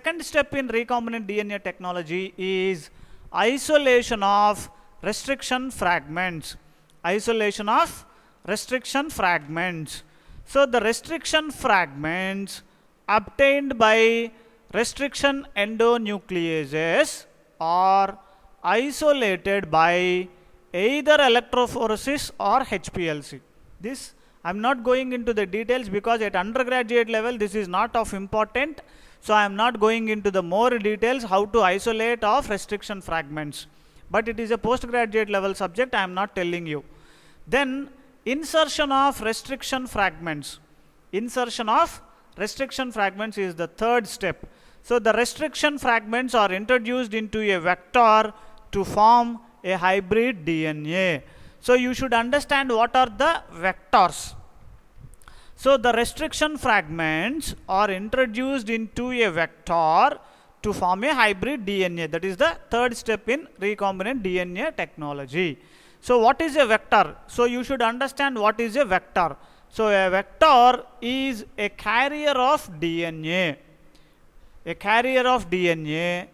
second step in recombinant DNA technology is isolation of restriction fragments. Isolation of restriction fragments. So the restriction fragments obtained by restriction endonucleases are isolated by either electrophoresis or HPLC. This I am not going into the details because at undergraduate level this is not of important. So I am not going into the more details how to isolate of restriction fragments. But it is a postgraduate level subject, I am not telling you. Then insertion of restriction fragments. Insertion of restriction fragments is the third step. So the restriction fragments are introduced into a vector to form a hybrid DNA. So you should understand what are the vectors. So the restriction fragments are introduced into a vector to form a hybrid DNA. That is the third step in recombinant DNA technology. So what is a vector? So you should understand what is a vector. So a vector is a carrier of DNA. A carrier of DNA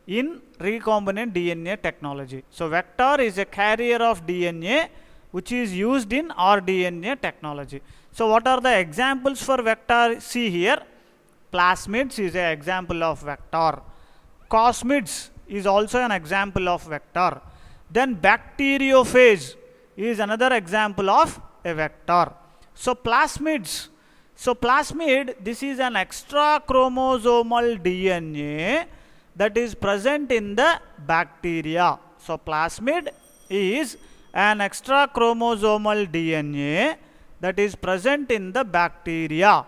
in recombinant DNA technology. So vector is a carrier of DNA which is used in rDNA technology. So what are the examples for vector? See here, plasmids is an example of vector. Cosmids is also an example of vector. Then bacteriophage is another example of a vector. So plasmids. So plasmid, this is an extra chromosomal DNA that is present in the bacteria. So plasmid is an extra chromosomal DNA that is present in the bacteria.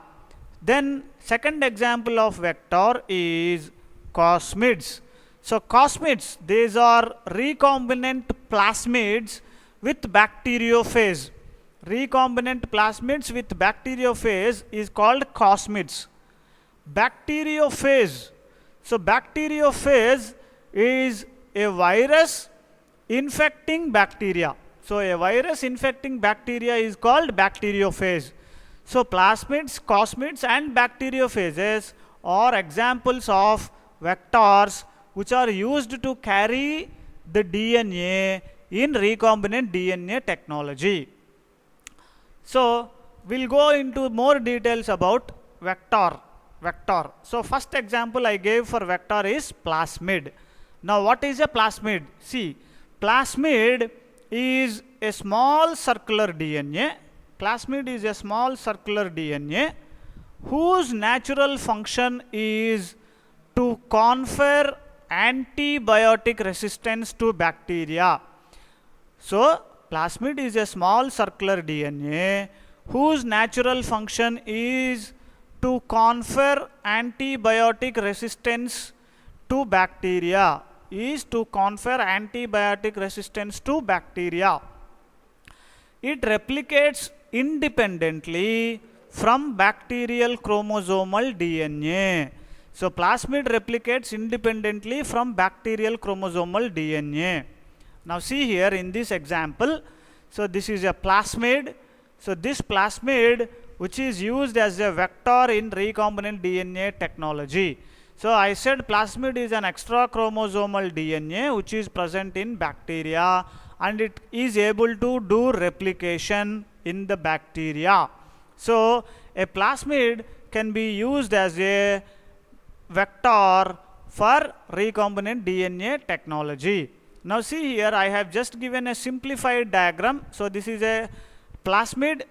Then second example of vector is cosmids. So cosmids, these are recombinant plasmids with bacteriophage. Recombinant plasmids with bacteriophage is called cosmids. Bacteriophage. So bacteriophage is a virus infecting bacteria. So a virus infecting bacteria is called bacteriophage. So plasmids, cosmids and bacteriophages are examples of vectors which are used to carry the DNA in recombinant DNA technology. So we'll go into more details about vector. So first example I gave for vector is plasmid. Now what is a plasmid? See, plasmid is a small circular DNA. Plasmid is a small circular DNA whose natural function is to confer antibiotic resistance to bacteria. So plasmid is a small circular DNA whose natural function is to confer antibiotic resistance to bacteria. It replicates independently from bacterial chromosomal DNA. So plasmid replicates independently from bacterial chromosomal DNA. Now see here in this example, so this is a plasmid. So this plasmid which is used as a vector in recombinant DNA technology. So I said plasmid is an extra chromosomal DNA which is present in bacteria and it is able to do replication in the bacteria. So a plasmid can be used as a vector for recombinant DNA technology. Now see here, I have just given a simplified diagram. So this is a plasmid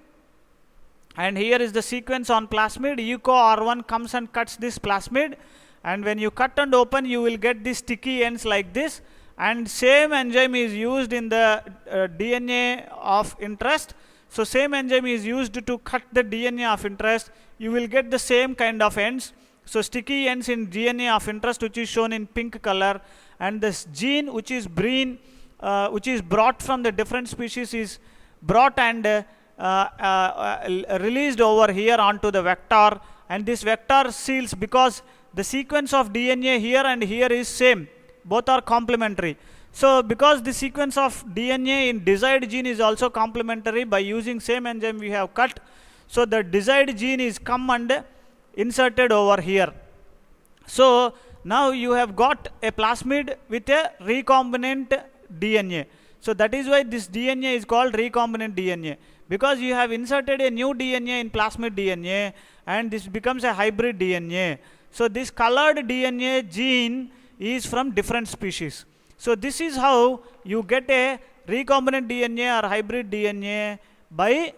and here is the sequence on plasmid. EUCO R1 comes and cuts this plasmid, and when you cut and open you will get these sticky ends like this, and same enzyme is used in the DNA of interest. So same enzyme is used to cut the DNA of interest. You will get the same kind of ends. So sticky ends in DNA of interest which is shown in pink color, and this gene which is green which is brought from the different species is brought and released over here onto the vector, and this vector seals because the sequence of DNA here and here is same, both are complementary. So because the sequence of DNA in desired gene is also complementary, by using same enzyme we have cut, so the desired gene is come and inserted over here. So now you have got a plasmid with a recombinant DNA. So that is why this DNA is called recombinant DNA, because you have inserted a new DNA in plasmid DNA and this becomes a hybrid DNA. So this colored DNA gene is from different species. So this is how you get a recombinant DNA or hybrid DNA, by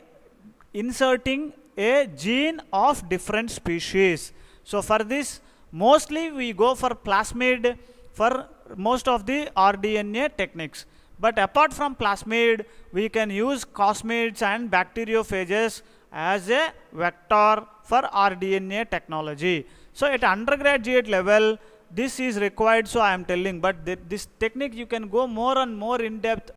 inserting a gene of different species. So for this, mostly we go for plasmid for most of the rDNA techniques. But apart from plasmid, we can use cosmids and bacteriophages as a vector for rDNA technology. So at undergraduate level, this is required, so I am telling, but this technique you can go more and more in depth